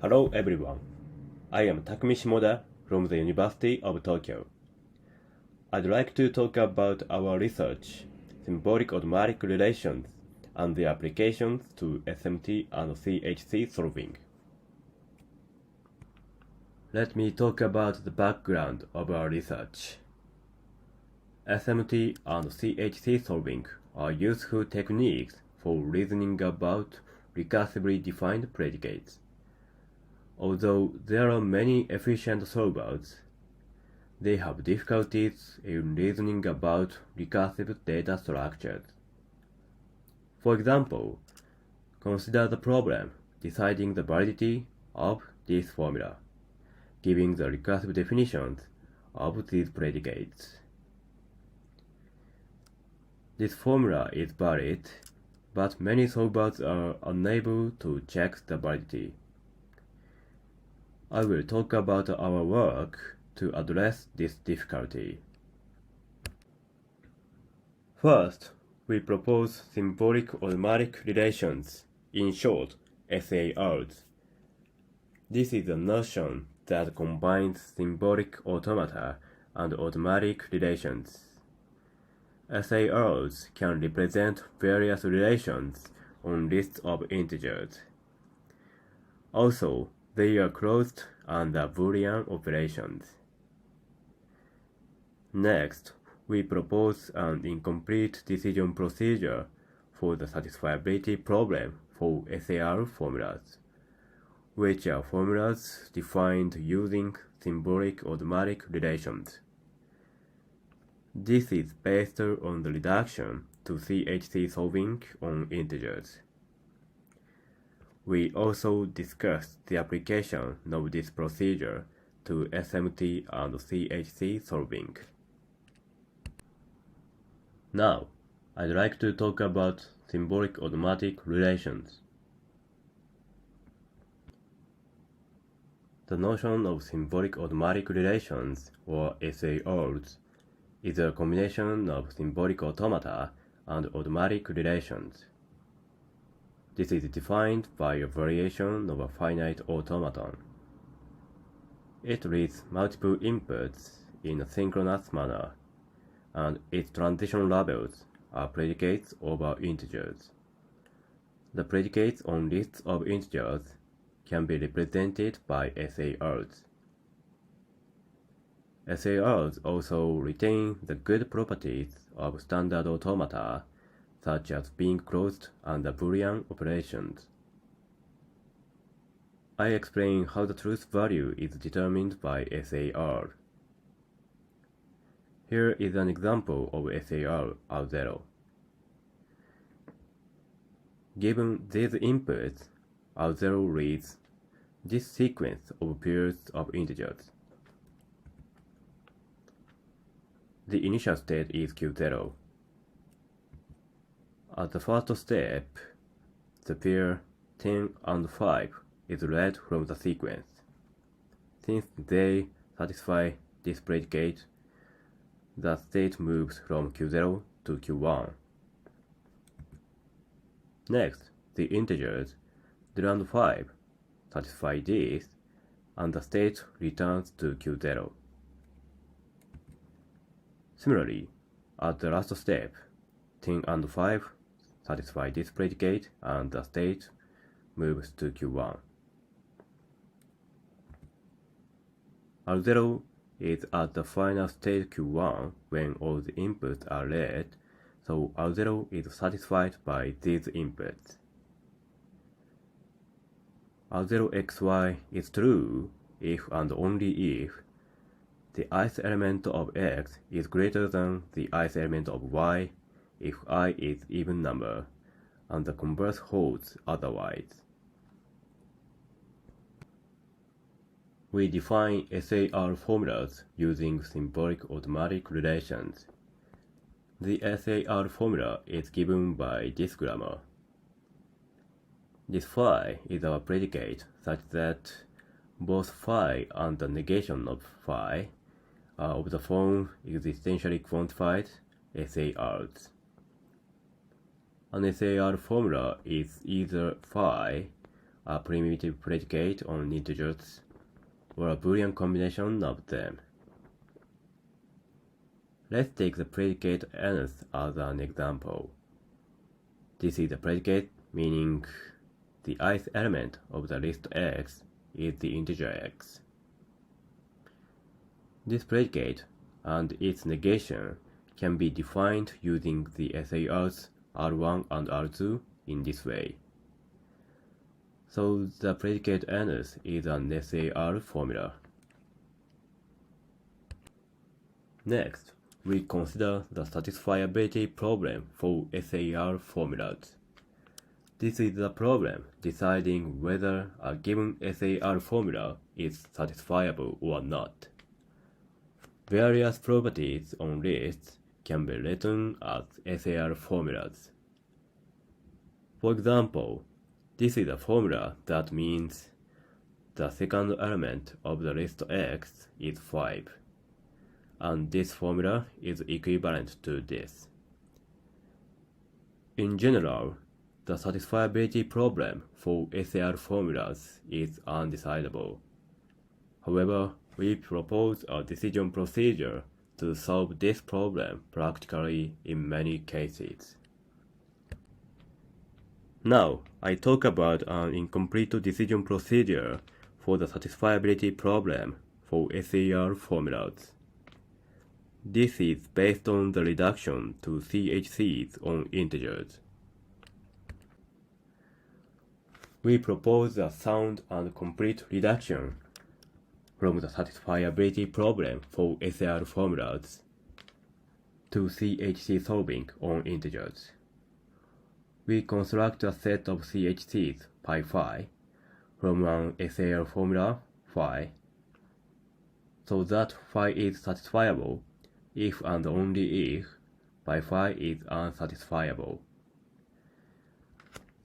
Hello everyone. I am Takumi Shimoda from the University of Tokyo. I'd like to talk about our research, symbolic automatic relations, and their applications to SMT and CHC solving. Let me talk about the background of our research. SMT and CHC solving are useful techniques for reasoning about recursively defined predicates. Although there are many efficient solvers, they have difficulties in reasoning about recursive data structures. For example, consider the problem deciding the validity of this formula, giving the recursive definitions of these predicates. This formula is valid, but many solvers are unable to check the validity. I will talk about our work to address this difficulty. First, we propose symbolic automatic relations, in short, SARs. This is a notion that combines symbolic automata and automatic relations. SARs can represent various relations on lists of integers. Also, they are closed under Boolean operations. Next, we propose an incomplete decision procedure for the satisfiability problem for SAR formulas, which are formulas defined using symbolic automatic relations. This is based on the reduction to CHC solving on integers. We also discussed the application of this procedure to SMT and CHC solving. Now, I'd like to talk about symbolic automatic relations. The notion of symbolic automatic relations, or SARs, is a combination of symbolic automata and automatic relations. This is defined by a variation of a finite automaton. It reads multiple inputs in a synchronous manner, and its transition labels are predicates over integers. The predicates on lists of integers can be represented by SARs. SARs also retain the good properties of standard automata, such as being closed under Boolean operations. I explain how the truth value is determined by SAR. Here is an example of SAR R0. Given these inputs, R0 reads this sequence of pairs of integers. The initial state is Q0. At the first step, the pair 10 and 5 is read from the sequence. Since they satisfy this predicate, the state moves from Q0 to Q1. Next, the integers 0 and 5 satisfy this, and the state returns to Q0. Similarly, at the last step, 10 and 5 satisfy this predicate, and the state moves to Q1. R0 is at the final state Q1 when all the inputs are read, so R0 is satisfied by these inputs. R0xy is true if and only if the ith element of x is greater than the ith element of y if I is even number, and the converse holds otherwise. We define SAR formulas using symbolic automatic relations. The SAR formula is given by this grammar. This phi is our predicate such that both phi and the negation of phi are of the form existentially quantified SARs. An SAR formula is either phi a primitive predicate on integers, or a Boolean combination of them. Let's take the predicate nth as an example. This is the predicate, meaning the ith element of the list x is the integer x. This predicate and its negation can be defined using the SARs R1 and R2 in this way. So the predicate nth is an SAR formula. Next, we consider the satisfiability problem for SAR formulas. This is the problem deciding whether a given SAR formula is satisfiable or not. Various properties on lists can be written as SAR formulas. For example, this is a formula that means the second element of the list X is 5, and this formula is equivalent to this. In general, the satisfiability problem for SAR formulas is undecidable. However, we propose a decision procedure to solve this problem practically in many cases. Now, I talk about an incomplete decision procedure for the satisfiability problem for SAR formulas. This is based on the reduction to CHCs on integers. We propose a sound and complete reduction from the satisfiability problem for SAR formulas to CHC solving on integers. We construct a set of CHCs phi from an SAR formula phi, so that phi is satisfiable if and only if phi is unsatisfiable.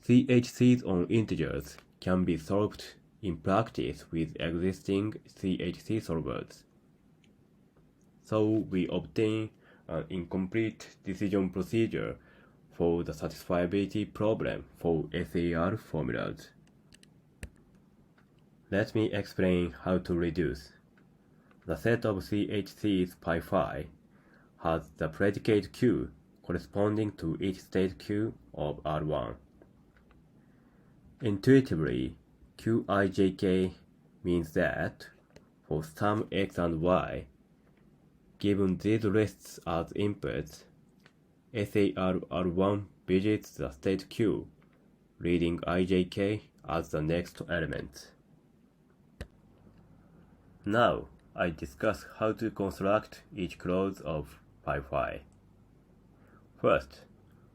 CHCs on integers can be solved in practice with existing CHC solvers. So we obtain an incomplete decision procedure for the satisfiability problem for SAR formulas. Let me explain how to reduce. The set of CHCs phi has the predicate Q corresponding to each state Q of R1. Intuitively, Qijk means that for some x and y, given these lists as inputs, SAR R1 visits the state Q, reading ijk as the next element. Now, I discuss how to construct each clause of phi. First,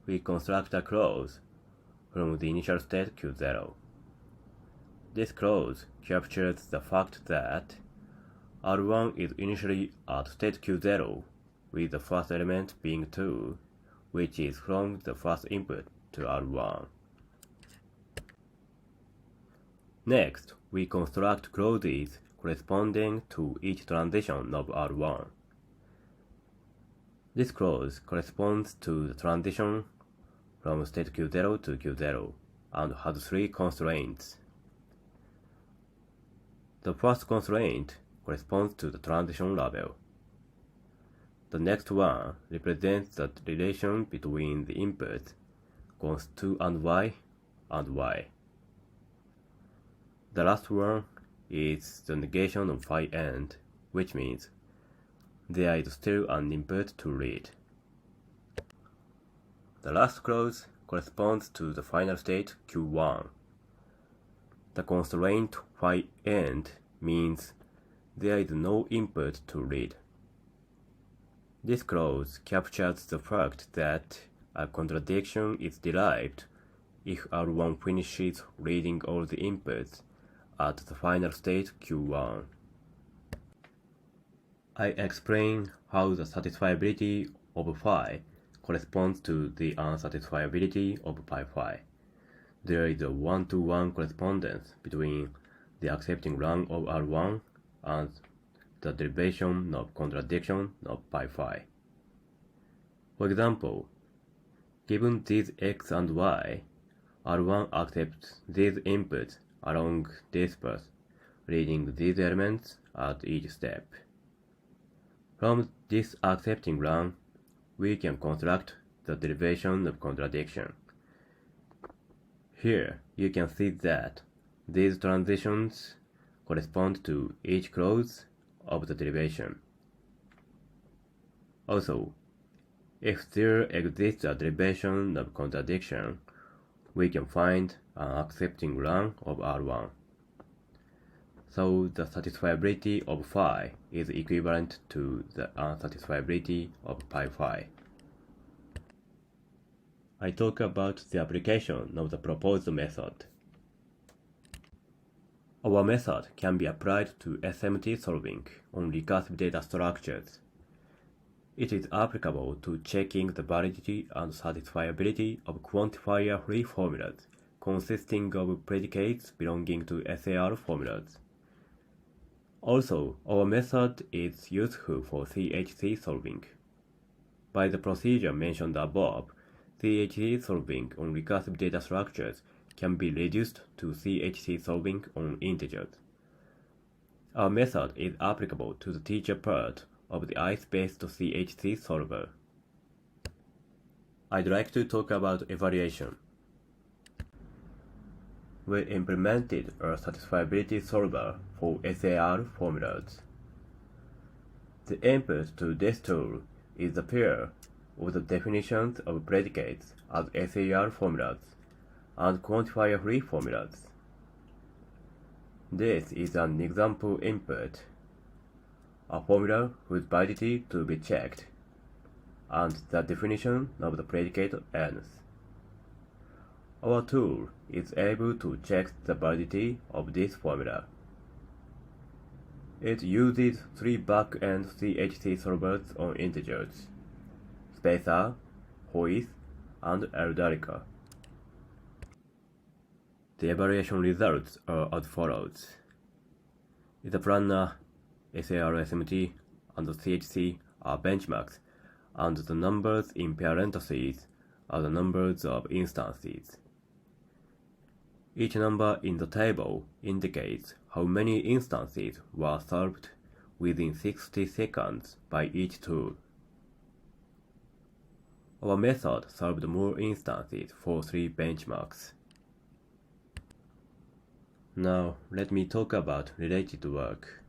we construct a clause from the initial state Q0. This clause captures the fact that R1 is initially at state Q0 with the first element being 2, which is from the first input to R1. Next, we construct clauses corresponding to each transition of R1. This clause corresponds to the transition from state Q0 to Q0 and has 3 constraints. The first constraint corresponds to the transition label. The next one represents the relation between the inputs const 2 and y. The last one is the negation of phi end, which means there is still an input to read. The last clause corresponds to the final state Q1. The constraint phi end means there is no input to read. This clause captures the fact that a contradiction is derived if R1 finishes reading all the inputs at the final state Q1. I explain how the satisfiability of phi corresponds to the unsatisfiability of phi. There is a one-to-one correspondence between the accepting run of R1 and the derivation of contradiction of phi. For example, given these x and y, R1 accepts these inputs along this path, reading these elements at each step. From this accepting run, we can construct the derivation of contradiction. Here, you can see that these transitions correspond to each clause of the derivation. Also, if there exists a derivation of contradiction, we can find an accepting run of R1. So the satisfiability of phi is equivalent to the unsatisfiability of pi phi. I talk about the application of the proposed method. Our method can be applied to SMT solving on recursive data structures. It is applicable to checking the validity and satisfiability of quantifier-free formulas consisting of predicates belonging to SAR formulas. Also, our method is useful for CHC solving. By the procedure mentioned above, CHC solving on recursive data structures can be reduced to CHC solving on integers. Our method is applicable to the teacher part of the ICE-based CHC solver. I'd like to talk about evaluation. We implemented a satisfiability solver for SAR formulas. The input to this tool is the pair of the definitions of predicates as SAR formulas and quantifier-free formulas. This is an example input, a formula whose validity to be checked, and the definition of the predicate n's. Our tool is able to check the validity of this formula. It uses 3 back-end CHC solvers on integers: Spacer, Hois, and Eldarica. The evaluation results are as follows. In the planner, SAR, SMT, and CHC are benchmarks, and the numbers in parentheses are the numbers of instances. Each number in the table indicates how many instances were solved within 60 seconds by each tool. Our method solved more instances for 3 benchmarks. Now, let me talk about related work.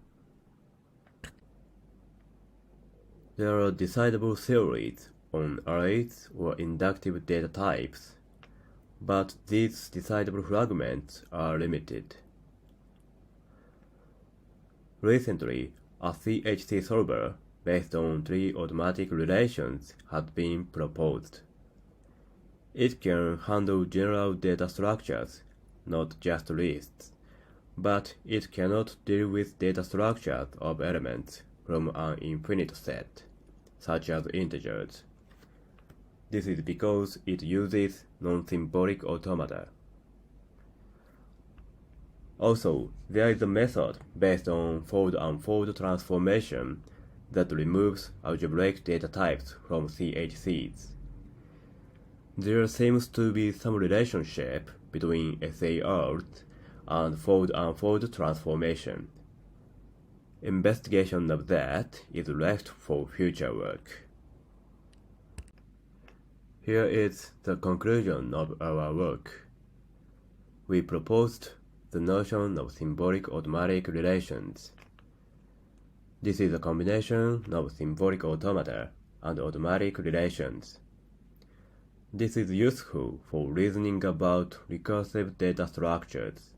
There are decidable theories on arrays or inductive data types, but these decidable fragments are limited. Recently, a CHC solver based on 3 automatic relations has been proposed. It can handle general data structures, not just lists, but it cannot deal with data structures of elements from an infinite set, such as integers. This is because it uses non-symbolic automata. Also, there is a method based on fold-unfold transformation that removes algebraic data types from CHCs. There seems to be some relationship between SARs and fold-unfold transformation. Investigation of that is left for future work. Here is the conclusion of our work. We proposed the notion of symbolic automatic relations. This is a combination of symbolic automata and automatic relations. This is useful for reasoning about recursive data structures.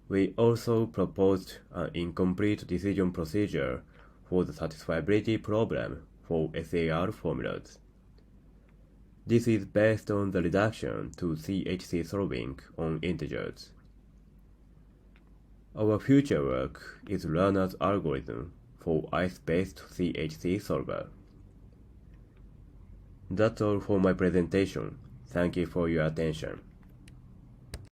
We also proposed an incomplete decision procedure for the satisfiability problem for SAR formulas. This is based on the reduction to CHC solving on integers. Our future work is Lerner's algorithm for ICE-based CHC solver. That's all for my presentation. Thank you for your attention.